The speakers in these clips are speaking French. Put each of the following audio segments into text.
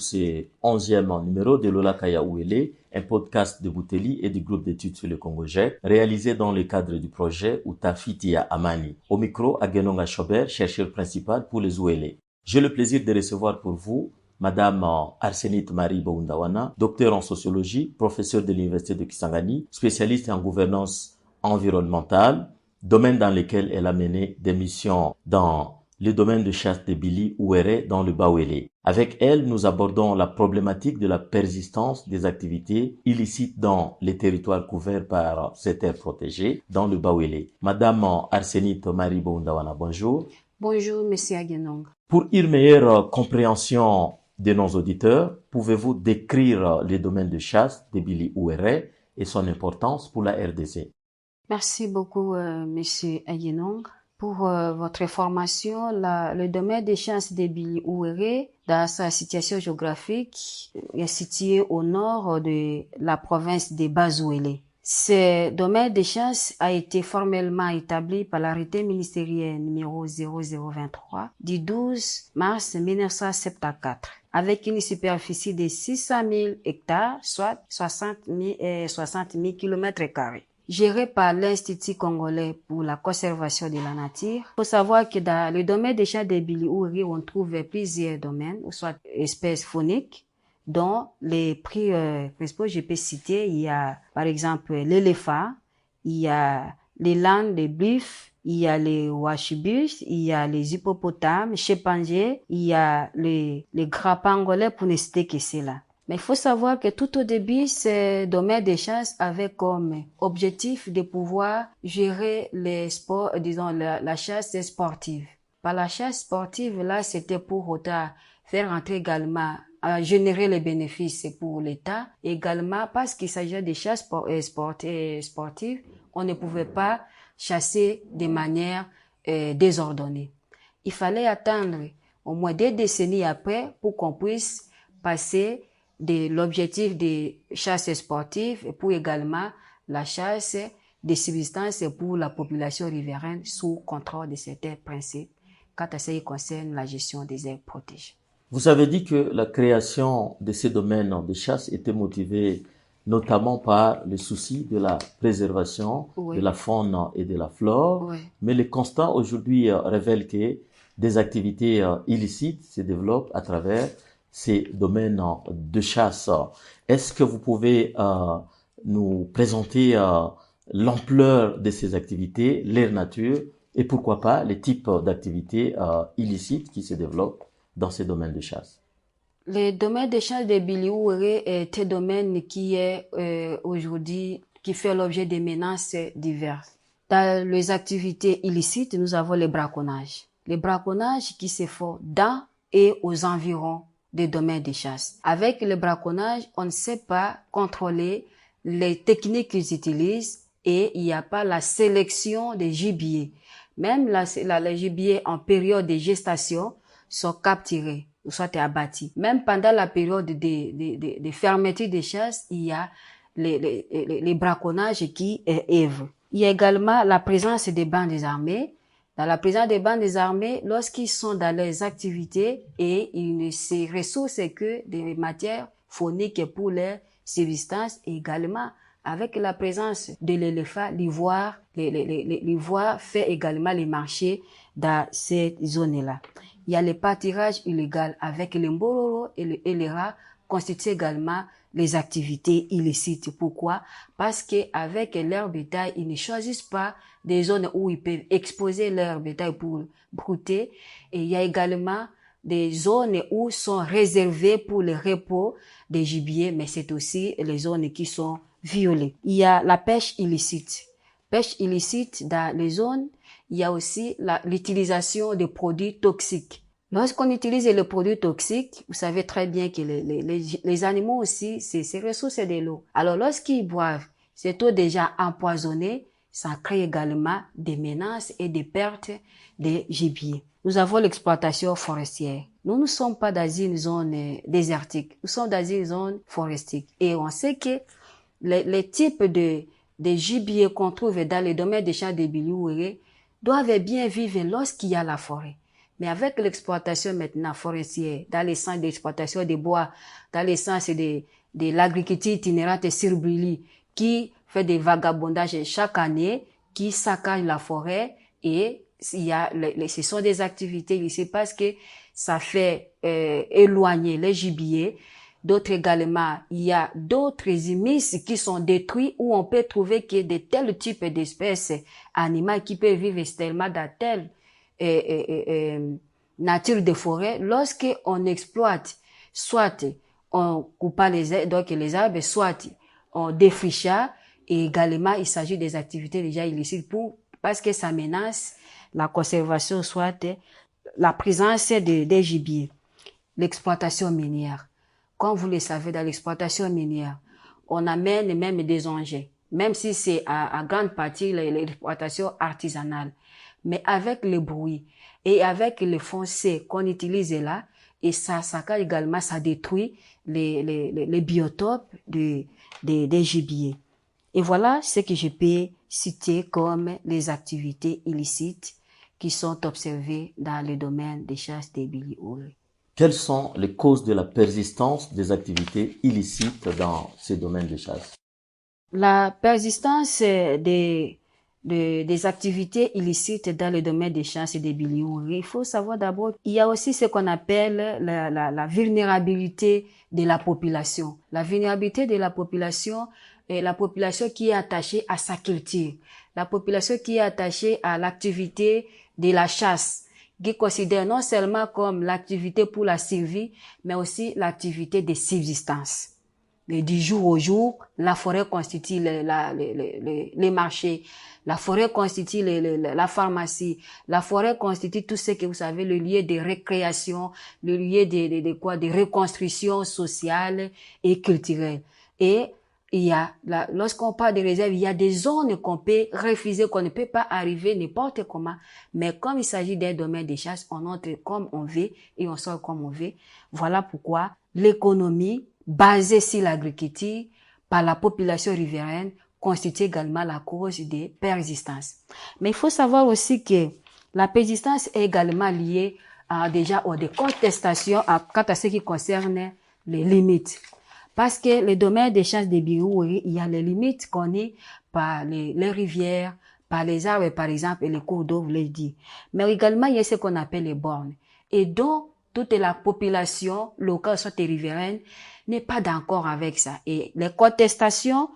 ce 11e numéro de Lola Kaya Ouele, un podcast de Bouteli et du groupe d'études sur le Congo-Jet, réalisé dans le cadre du projet Utafitia Amani. Au micro, Agenonga Chobert, chercheur principal pour les Ouele. J'ai le plaisir de recevoir pour vous Madame Arsenit Marie Boundawana, docteur en sociologie, professeur de l'Université de Kisangani, spécialiste en gouvernance environnementale, domaine dans lequel elle a mené des missions dans le domaine de chasse de Bili Ouéré dans le Bawele. Avec elle, nous abordons la problématique de la persistance des activités illicites dans les territoires couverts par ces terres protégées dans le Bawele. Madame Arsenit Marie Boundawana, bonjour. Bonjour, Monsieur Agenong. Pour une meilleure compréhension de nos auditeurs, pouvez-vous décrire les domaines de chasse de Bili Ouéré et son importance pour la RDC? Merci beaucoup, Monsieur Agenong. Pour votre information, le domaine de chasse de Bili Ouéré, dans sa situation géographique, est situé au nord de la province de Bazouélé. Ce domaine de chasse a été formellement établi par l'arrêté ministériel numéro 0023 du 12 mars 1974, avec une superficie de 600 000 hectares, soit 60 000 km². Géré par l'Institut congolais pour la conservation de la nature. Il faut savoir que dans le domaine des chasse de Bili Ouéré, on trouve plusieurs domaines, soit espèces fauniques, dont les prix principaux, je peux citer, il y a par exemple l'éléphant, il y a les landes, les buffles, il y a les washibus, il y a les hippopotames, chimpanzés, il y a les gras pangolais pour ne citer que cela. Mais il faut savoir que tout au début, ce domaine des chasses avait comme objectif de pouvoir gérer les sports, disons, la chasse sportive. Par la chasse sportive, là, c'était pour faire entrer également, à générer les bénéfices pour l'État. Également, parce qu'il s'agit de chasse sportive, on ne pouvait pas chasser de manière désordonnée. Il fallait attendre au moins 2 décennies après pour qu'on puisse passer de l'objectif de chasse sportive et pour également la chasse de subsistance pour la population riveraine sous contrôle de certains principes quant à ce qui concerne la gestion des aires protégées. Vous avez dit que la création de ces domaines de chasse était motivée notamment par le souci de la préservation de la faune et de la flore, mais les constats aujourd'hui révèlent que des activités illicites se développent à travers ces domaines de chasse. Est-ce que vous pouvez nous présenter l'ampleur de ces activités, leur nature et pourquoi pas les types d'activités illicites qui se développent dans ces domaines de chasse? Le domaine de chasse de Bili Ouéré est un domaine qui est aujourd'hui, qui fait l'objet de menaces diverses. Dans les activités illicites, nous avons le braconnage. Le braconnage qui se fait dans et aux environs des domaines de chasse. Avec le braconnage, on ne sait pas contrôler les techniques qu'ils utilisent et il n'y a pas la sélection des gibiers. Même les gibiers en période de gestation sont capturés ou soit abattus. Même pendant la période de fermeture des chasses, il y a les braconnages qui œuvrent. Il y a également la présence des bandes armées. Dans la présence des bandes armées, lorsqu'ils sont dans leurs activités et ils ne se ressourcent que des matières fauniques pour leur subsistance, et également avec la présence de l'éléphant, l'ivoire fait également les marchés dans cette zone-là. Il y a le pâturage illégal avec les mbororo et les rats constituent également les activités illicites. Pourquoi? Parce que avec leur bétail, ils ne choisissent pas des zones où ils peuvent exposer leur bétail pour brouter. Et il y a également des zones où sont réservées pour le repos des gibiers, mais c'est aussi les zones qui sont violées. Il y a la pêche illicite. Pêche illicite dans les zones, il y a aussi l'utilisation de produits toxiques. Lorsqu'on utilise le produit toxique, vous savez très bien que les animaux aussi, c'est ressources de l'eau. Alors lorsqu'ils boivent cette eau déjà empoisonnée, ça crée également des menaces et des pertes des gibiers. Nous avons l'exploitation forestière. Nous ne sommes pas dans une zone désertique, nous sommes dans une zone forestique. Et on sait que les types de gibiers qu'on trouve dans les domaines des champs de Bili Ouéré doivent bien vivre lorsqu'il y a la forêt. Mais avec l'exploitation maintenant forestière, dans les sens d'exploitation des bois, dans les sens de l'agriculture itinérante et surbrûlée, qui fait des vagabondages chaque année, qui saccage la forêt, et ce sont des activités ici parce que ça fait éloigner les gibiers. D'autres également, il y a d'autres humides qui sont détruits où on peut trouver que de tels types d'espèces animales qui peuvent vivre tellement dans telle nature de forêt. Lorsque on exploite, soit on coupe les arbres, soit on défricha, et également il s'agit des activités déjà illicites parce que ça menace la conservation, soit la présence des gibiers. L'exploitation minière. Comme vous le savez, dans l'exploitation minière, on amène même des engins, même si c'est à grande partie l'exploitation artisanale. Mais avec le bruit et avec le foncier qu'on utilise là, et ça également, ça détruit les biotopes des gibiers. Et voilà ce que je peux citer comme les activités illicites qui sont observées dans le domaine des chasses des biliouris. Quelles sont les causes de la persistance des activités illicites dans ces domaines de chasse? La persistance des activités illicites dans le domaine des chasses et des biliouris, il faut savoir d'abord qu'il y a aussi ce qu'on appelle la vulnérabilité de la population. La vulnérabilité de la population est la population qui est attachée à sa culture, la population qui est attachée à l'activité de la chasse, qui considère non seulement comme l'activité pour la survie, mais aussi l'activité de subsistance. Et du jour au jour, la forêt constitue les marchés, la forêt constitue la pharmacie, la forêt constitue tout ce que vous savez, le lieu de récréation, le lieu de reconstruction sociale et culturelle. Et lorsqu'on parle de réserve, il y a des zones qu'on peut refuser, qu'on ne peut pas arriver n'importe comment. Mais comme il s'agit d'un domaine de chasse, on entre comme on veut et on sort comme on veut. Voilà pourquoi l'économie basée sur l'agriculture par la population riveraine constitue également la cause de persistance. Mais il faut savoir aussi que la persistance est également liée déjà aux des contestations quant à ce qui concerne les limites. Parce que le domaine des chasses des biliouris, il y a les limites connues par les rivières, par les arbres, par exemple, et les cours d'eau, vous l'avez dit. Mais également, il y a ce qu'on appelle les bornes. Et donc, toute la population locale, soit riveraine, n'est pas d'accord avec ça. Et les contestations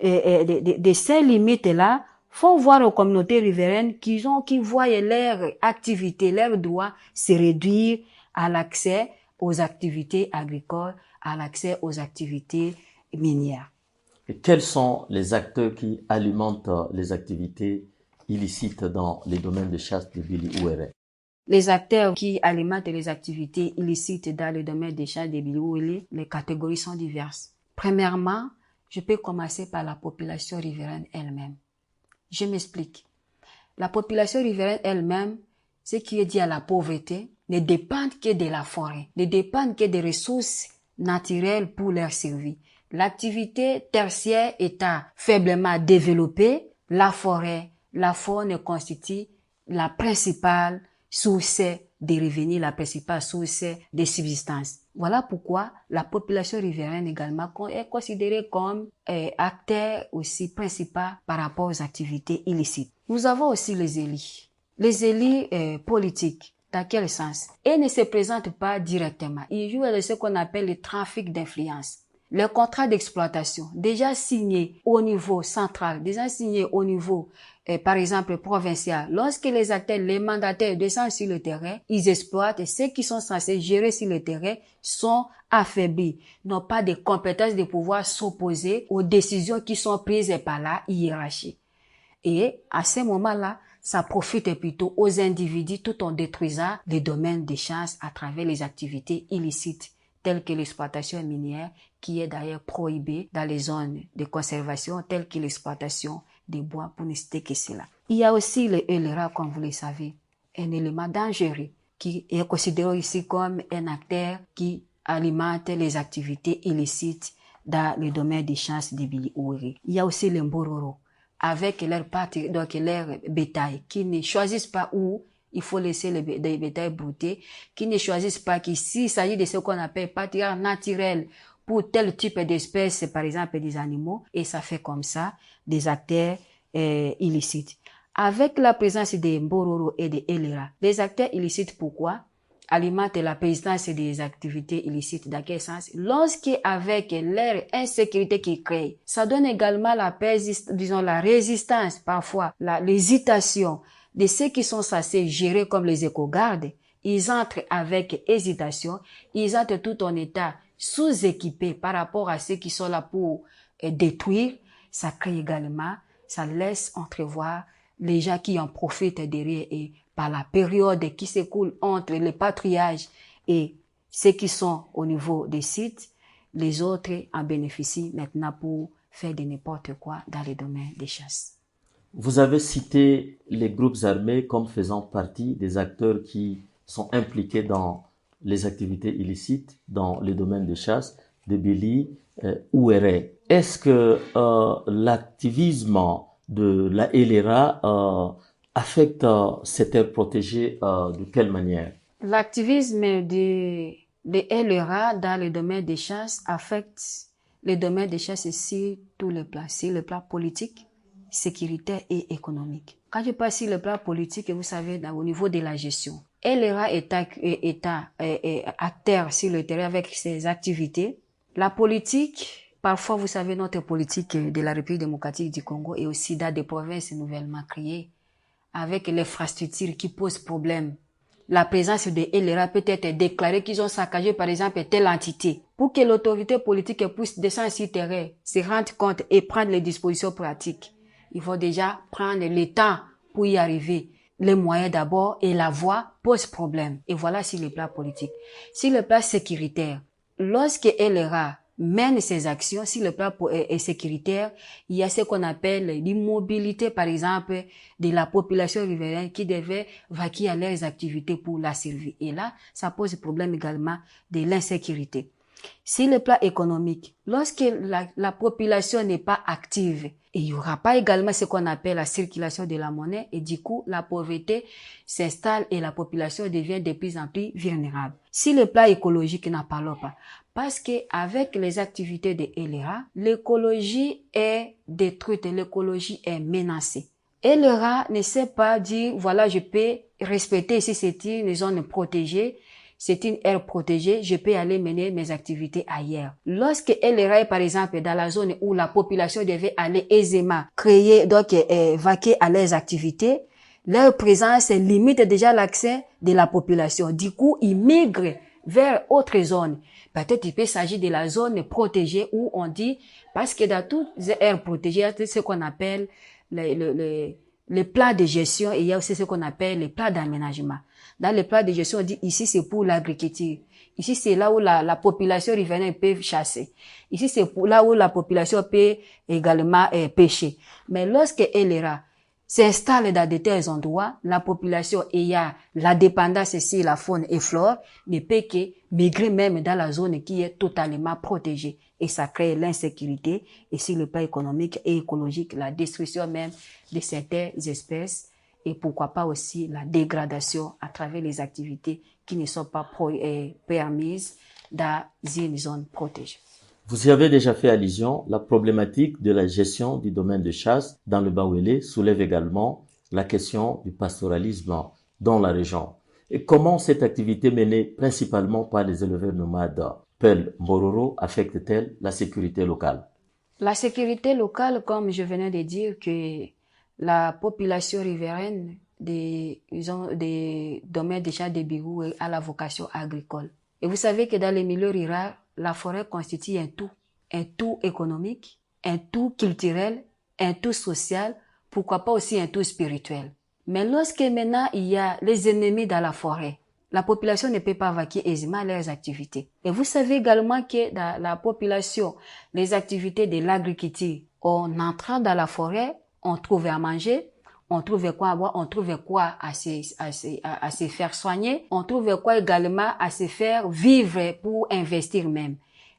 de ces limites-là font voir aux communautés riveraines qui voient leur activité, leurs droits se réduire à l'accès aux activités agricoles, à l'accès aux activités minières. Et quels sont les acteurs qui alimentent les activités illicites dans les domaines de chasse de biliouris? Les acteurs qui alimentent les activités illicites dans le domaine des chasses de biliouris, les catégories sont diverses. Premièrement, je peux commencer par la population riveraine elle-même. Je m'explique. La population riveraine elle-même, ce qui est dit à la pauvreté, ne dépend que de la forêt, ne dépend que des ressources naturelles pour leur survie. L'activité tertiaire étant faiblement développée, la forêt, la faune constitue la principale source de revenus, la principale source de subsistance. Voilà pourquoi la population riveraine également est considérée comme acteur aussi principal par rapport aux activités illicites. Nous avons aussi les élus. Les élus politiques. Dans quel sens? Ils ne se présentent pas directement. Ils jouent de ce qu'on appelle le trafic d'influence. Les contrats d'exploitation, déjà signés au niveau central, déjà signés au niveau, par exemple, provincial, lorsque les acteurs, les mandataires descendent sur le terrain, ils exploitent et ceux qui sont censés gérer sur le terrain sont affaiblis, n'ont pas de compétences de pouvoir s'opposer aux décisions qui sont prises par la hiérarchie. Et à ce moment-là, ça profite plutôt aux individus tout en détruisant les domaines de chasse à travers les activités illicites telles que l'exploitation minière, qui est d'ailleurs prohibée dans les zones de conservation, telles que l'exploitation des bois, pour ne citer que cela. Il y a aussi le LRA, comme vous le savez, un élément dangereux qui est considéré ici comme un acteur qui alimente les activités illicites dans le domaine des chasses des biliouris. Il y a aussi les Mbororo, avec leur bétail, qui ne choisissent pas où il faut laisser les bétails brouter, qui ne choisissent pas qu'ici, il s'agit de ce qu'on appelle pâturage naturel pour tel type d'espèces, par exemple des animaux, et ça fait comme ça des acteurs illicites. Avec la présence des Mbororo et des Elera, les acteurs illicites, pourquoi? Alimentent la persistance des activités illicites. Dans quel sens? Lorsqu'avec leur insécurité qu'ils créent, ça donne également la résistance, parfois l'hésitation de ceux qui sont censés gérer comme les éco-gardes. Ils entrent avec hésitation, ils entrent tout en état sous-équipé par rapport à ceux qui sont là pour détruire. Ça crée également, ça laisse entrevoir les gens qui en profitent derrière et par la période qui s'écoule entre le patrouillage et ceux qui sont au niveau des sites, les autres en bénéficient maintenant pour faire de n'importe quoi dans les domaines des chasses. Vous avez cité les groupes armés comme faisant partie des acteurs qui sont impliqués dans les activités illicites dans les domaines des chasses, de Bili ou Ere. Est-ce que l'activisme de la LRA affecte cette aire protégée de quelle manière? L'activisme de LRA dans le domaine des chasses affecte le domaine des chasses sur tous les plans, sur le plan politique, sécuritaire et économique. Quand je parle sur le plan politique, vous savez, au niveau de la gestion, LRA est acteur sur le terrain avec ses activités. La politique, parfois, vous savez, notre politique de la République démocratique du Congo et aussi dans des provinces nouvellement créées, avec l'infrastructure qui pose problème. La présence de LRA peut être déclarée qu'ils ont saccagé, par exemple, telle entité. Pour que l'autorité politique puisse descendre sur le terrain, se rendre compte et prendre les dispositions pratiques, il faut déjà prendre le temps pour y arriver. Les moyens d'abord et la voie posent problème. Et voilà sur le plan politique. Sur le plan sécuritaire, lorsque LRA mène ses actions sur le plan sécuritaire, il y a ce qu'on appelle l'immobilité, par exemple, de la population riveraine qui devait vaquer à leurs activités pour la servir. Et là, ça pose problème également de l'insécurité. Sur le plan économique, lorsque la population n'est pas active, et il n'y aura pas également ce qu'on appelle la circulation de la monnaie, et du coup, la pauvreté s'installe et la population devient de plus en plus vulnérable. Sur le plan écologique, n'en parlons pas. Parce que avec les activités de LRA, l'écologie est détruite, l'écologie est menacée. LRA ne sait pas dire, voilà, je peux respecter ici, c'est une zone protégée, c'est une aire protégée, je peux aller mener mes activités ailleurs. Lorsque LRA est par exemple dans la zone où la population devait aller aisément créer, donc vaquer à leurs activités, leur présence limite déjà l'accès de la population. Du coup, ils migrent vers autre zone. Peut-être il peut s'agir de la zone protégée où on dit, parce que dans toutes les aires protégées, il y a ce qu'on appelle les plans de gestion et il y a aussi ce qu'on appelle les plans d'aménagement. Dans les plans de gestion, on dit ici c'est pour l'agriculture. Ici c'est là où la population riveraine peut chasser. Ici c'est là où la population peut également pêcher. Mais lorsque LRA s'installe dans de tels endroits, la population ayant la dépendance sur la faune et flore ne peut que migrer même dans la zone qui est totalement protégée. Et ça crée l'insécurité et sur le plan économique et écologique, la destruction même de certaines espèces et pourquoi pas aussi la dégradation à travers les activités qui ne sont pas permises dans une zone protégée. Vous y avez déjà fait allusion, la problématique de la gestion du domaine de chasse dans le Bawele soulève également la question du pastoralisme dans la région. Et comment cette activité menée principalement par les éleveurs nomades Peul Mbororo affecte-t-elle la sécurité locale? La sécurité locale, comme je venais de dire, que la population riveraine des domaines de chasse de Bigou a la vocation agricole. Et vous savez que dans les milieux ruraux, la forêt constitue un tout économique, un tout culturel, un tout social, pourquoi pas aussi un tout spirituel. Mais lorsque maintenant il y a les ennemis dans la forêt, la population ne peut pas vaquer aisément à leurs activités. Et vous savez également que dans la population, les activités de l'agriculture, en entrant dans la forêt, on trouve à manger, on trouve quoi à boire, on trouve quoi à se faire soigner, on trouve quoi également à se faire vivre pour investir même.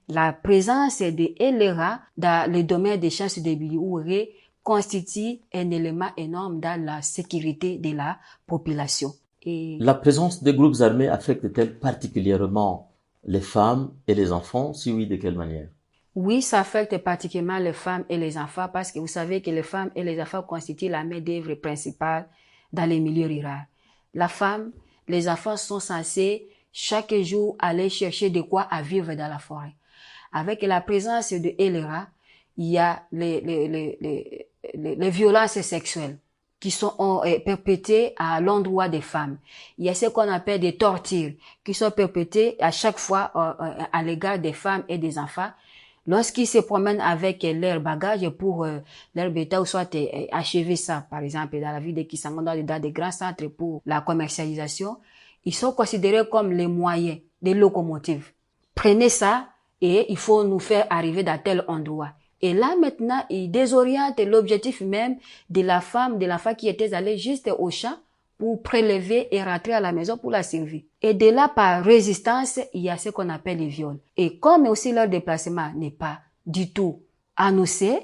La présence de LRA dans le domaine des chasses de Biliouéré constitue un élément énorme dans la sécurité de la population. Et La présence des groupes armés affecte-t-elle particulièrement les femmes et les enfants? Si oui, de quelle manière? oui, ça affecte particulièrement les femmes et les enfants parce que vous savez que les femmes et les enfants constituent la main-d'œuvre principale dans les milieux ruraux. La femme, les enfants sont censés chaque jour aller chercher de quoi à vivre dans la forêt. Avec la présence de LRA, il y a les violences sexuelles qui sont perpétrées à l'endroit des femmes. Il y a ce qu'on appelle des tortures qui sont perpétrées à chaque fois à l'égard des femmes et des enfants lorsqu'ils se promènent avec leur bagage pour leur bétail ou soit achever ça, par exemple, dans la ville de Kisangani, dans des grands centres pour la commercialisation, ils sont considérés comme les moyens, des locomotives. Prenez ça et il faut nous faire arriver dans tel endroit. Et là, maintenant, ils désorientent l'objectif même de la femme, de l'enfant qui était allé juste au champ pour prélever et rentrer à la maison pour la servir. Et de là, par résistance, il y a ce qu'on appelle les viols. Et comme aussi leur déplacement n'est pas du tout annoncé,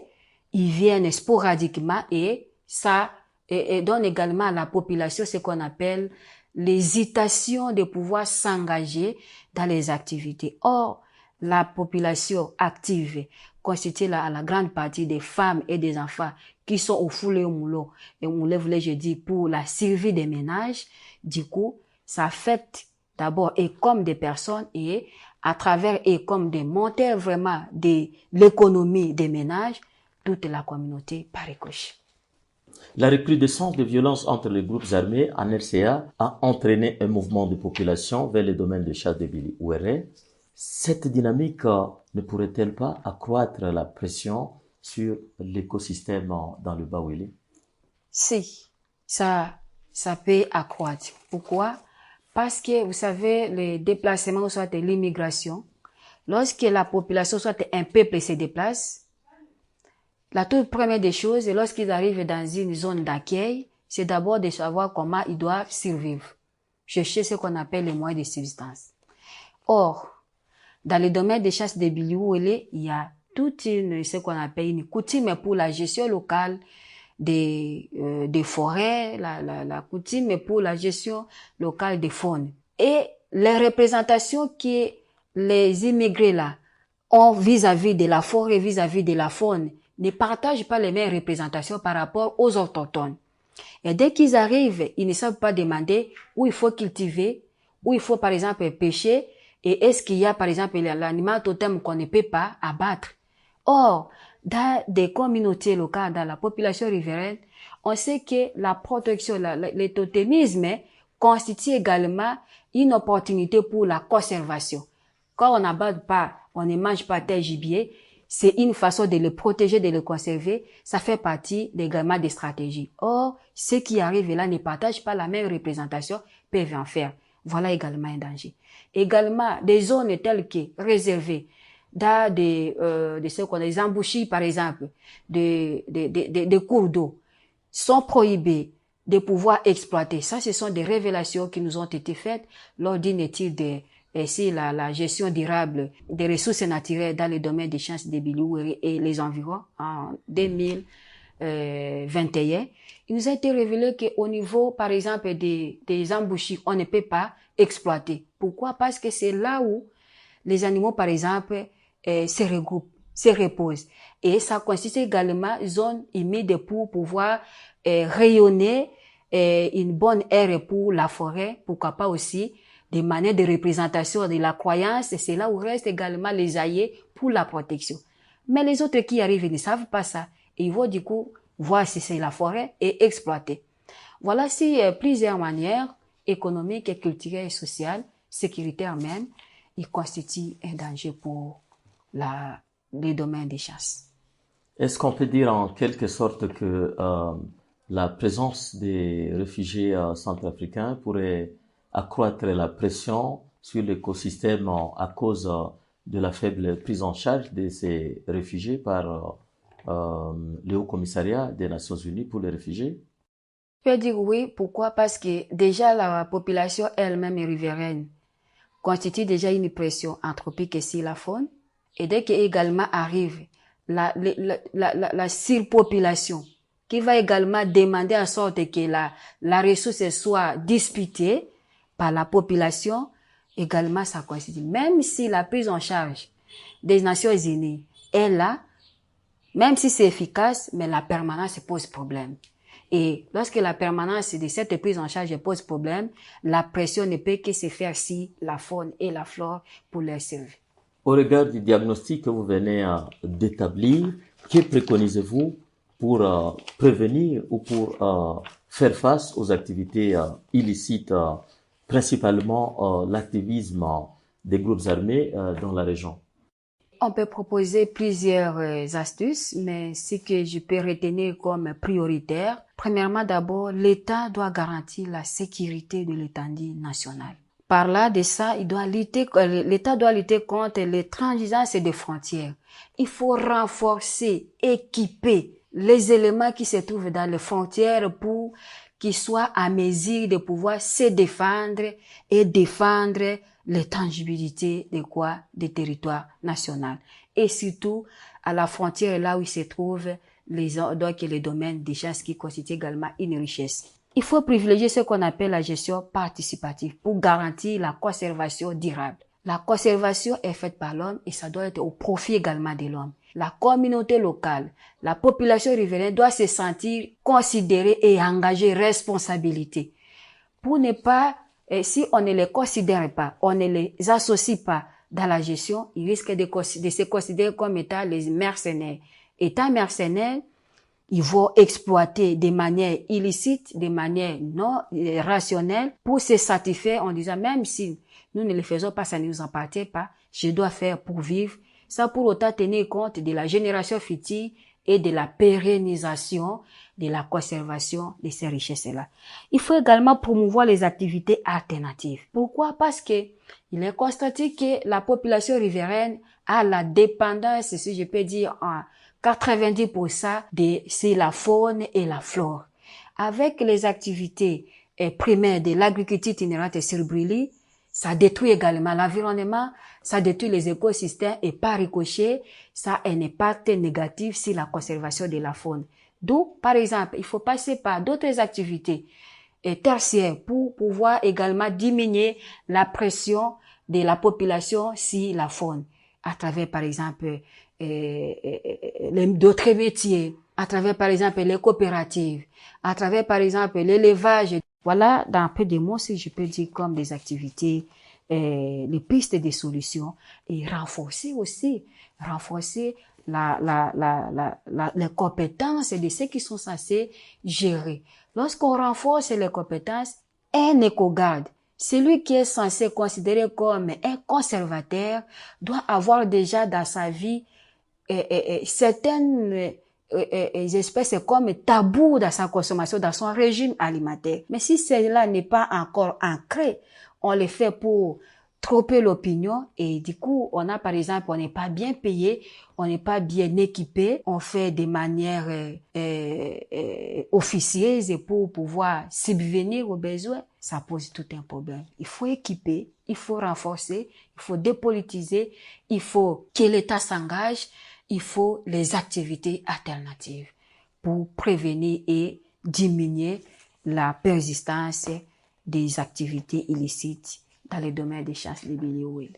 ils viennent sporadiquement et ça donne également à la population ce qu'on appelle l'hésitation de pouvoir s'engager dans les activités. Or, la population active constituée la grande partie des femmes et des enfants qui sont au foulé au moulin. Et au moulin, voulais-je dire, pour la survie des ménages. Du coup, ça affecte d'abord et comme des personnes et à travers et comme des monteurs vraiment de l'économie des ménages, toute la communauté par ricochet. La recrudescence de violences entre les groupes armés en RCA a entraîné un mouvement de population vers les domaines de chasse de Bili Ouéré. Cette dynamique ne pourrait-elle pas accroître la pression sur l'écosystème dans le Bawili? Si, ça peut accroître. Pourquoi? Parce que, vous savez, les déplacements, soit l'immigration, lorsque la population, soit un peuple se déplace, la toute première des choses, lorsqu'ils arrivent dans une zone d'accueil, c'est d'abord de savoir comment ils doivent survivre. Chercher ce qu'on appelle les moyens de subsistance. Or, dans le domaine des chasses de Biliouélé, il y a toute ce qu'on appelle une coutume pour la gestion locale des forêts, la coutume pour la gestion locale des faunes. Et les représentations que les immigrés là ont vis-à-vis de la forêt, vis-à-vis de la faune, ne partagent pas les mêmes représentations par rapport aux autochtones. Et dès qu'ils arrivent, ils ne savent pas demander où il faut cultiver, où il faut par exemple pêcher, et est-ce qu'il y a par exemple l'animal totem qu'on ne peut pas abattre. Or, dans des communautés locales, dans la population riveraine, on sait que la protection, le totémisme constitue également une opportunité pour la conservation. Quand on n'abat pas, on ne mange pas tel gibier, c'est une façon de le protéger, de le conserver. Ça fait partie également des stratégies. Or, ceux qui arrivent là ne partagent pas la même représentation, peuvent en faire. Voilà également un danger. Également, des zones telles que réservées, dans ce qu'on a, des embouchures, par exemple, des cours d'eau, sont prohibés de pouvoir exploiter. Ça, ce sont des révélations qui nous ont été faites lors d'une étude la gestion durable des ressources naturelles dans le domaine des chances de Biliou et les environs en 2021. Il nous a été révélé qu'au niveau, par exemple, des embouchures, on ne peut pas exploiter. Pourquoi? Parce que c'est là où les animaux, par exemple, se regroupent, se reposent. Et ça consiste également zone humide pour pouvoir rayonner une bonne aire pour la forêt, pourquoi pas aussi des manières de représentation de la croyance, et c'est là où restent également les aïeux pour la protection. Mais les autres qui arrivent ne savent pas ça. Et ils vont du coup voir si c'est la forêt et exploiter. Voilà plusieurs manières économiques, culturelles et sociales, sécuritaires même, ils constituent un danger pour les domaines des chasses. Est-ce qu'on peut dire en quelque sorte que la présence des réfugiés centrafricains pourrait accroître la pression sur l'écosystème à cause de la faible prise en charge de ces réfugiés par le Haut Commissariat des Nations Unies pour les réfugiés? Je peux dire oui. Pourquoi? Parce que déjà la population elle-même riveraine constitue déjà une pression anthropique sur la faune. Et dès qu'également arrive la surpopulation qui va également demander en sorte que la ressource soit disputée par la population, également ça coïncide. Même si la prise en charge des Nations Unies est là, même si c'est efficace, mais la permanence pose problème. Et lorsque la permanence de cette prise en charge pose problème, la pression ne peut que se faire si la faune et la flore pour leur servir. Au regard du diagnostic que vous venez d'établir, que préconisez-vous pour prévenir ou pour faire face aux activités illicites, principalement l'activisme des groupes armés dans la région? On peut proposer plusieurs astuces, mais ce que je peux retenir comme prioritaire, premièrement d'abord, l'État doit garantir la sécurité de l'étendue nationale. Par là de ça, l'État doit lutter contre les transigences des frontières. Il faut renforcer, équiper les éléments qui se trouvent dans les frontières pour qu'ils soient à mesure de pouvoir se défendre et défendre les tangibilités des territoires nationaux. Et surtout, à la frontière, là où se trouvent les domaines des chances qui constituent également une richesse. Il faut privilégier ce qu'on appelle la gestion participative pour garantir la conservation durable. La conservation est faite par l'homme et ça doit être au profit également de l'homme. La communauté locale, la population riveraine doit se sentir considérée et engager responsabilité. Pour ne pas, si on ne les considère pas, on ne les associe pas dans la gestion, ils risquent de se considérer comme étant les mercenaires. Étant mercenaires, ils vont exploiter de manière illicite, de manière non rationnelle pour se satisfaire en disant même si nous ne le faisons pas, ça ne nous appartient pas, je dois faire pour vivre. Ça pour autant tenir compte de la génération future et de la pérennisation, de la conservation de ces richesses-là. Il faut également promouvoir les activités alternatives. Pourquoi? Parce que il est constaté que la population riveraine a la dépendance, si je peux dire, en 90% c'est la faune et la flore. Avec les activités primaires de l'agriculture itinérante et sur brûlis, ça détruit également l'environnement, ça détruit les écosystèmes et par ricochet, ça a un impact négatif sur la conservation de la faune. Donc, par exemple, il faut passer par d'autres activités tertiaires pour pouvoir également diminuer la pression de la population sur la faune, à travers, par exemple, d'autres métiers, à travers, par exemple, les coopératives, à travers, par exemple, l'élevage. Voilà, dans un peu de mots, si je peux dire, comme des activités, les pistes de solutions et renforcer les compétences de ceux qui sont censés gérer. Lorsqu'on renforce les compétences, un éco-garde, celui qui est censé considérer comme un conservateur, doit avoir déjà dans sa vie certaines espèces comme tabou dans sa consommation, dans son régime alimentaire. Mais si cela n'est pas encore ancré, on le fait pour tromper l'opinion et du coup, on n'est pas bien payé, on n'est pas bien équipé, on fait de manière officieuse pour pouvoir subvenir aux besoins. Ça pose tout un problème. Il faut équiper, il faut renforcer, il faut dépolitiser, il faut que l'État s'engage, il faut les activités alternatives pour prévenir et diminuer la persistance des activités illicites dans le domaine des chances de Biliouil.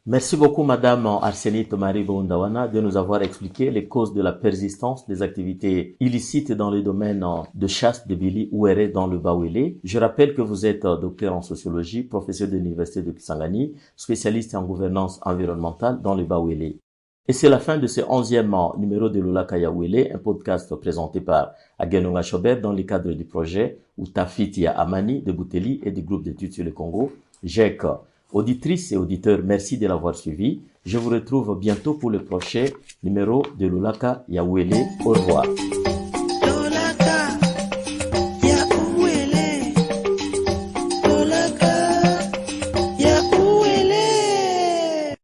Merci beaucoup, Madame Arsenite Marie Bondawana, de nous avoir expliqué les causes de la persistance des activités illicites dans le domaine de chasse de Bili Ouéré dans le Bawélé. Je rappelle que vous êtes docteur en sociologie, professeur de l'Université de Kisangani, spécialiste en gouvernance environnementale dans le Bawélé. Et c'est la fin de ce 11e numéro de Lola Kayawele, un podcast présenté par Agenonga Chobert dans le cadre du projet Outafitia Amani de Bouteli et du groupe d'études sur le Congo, GEC. Auditrices et auditeurs, merci de l'avoir suivi. Je vous retrouve bientôt pour le prochain numéro de Lola Kayawele. Au revoir.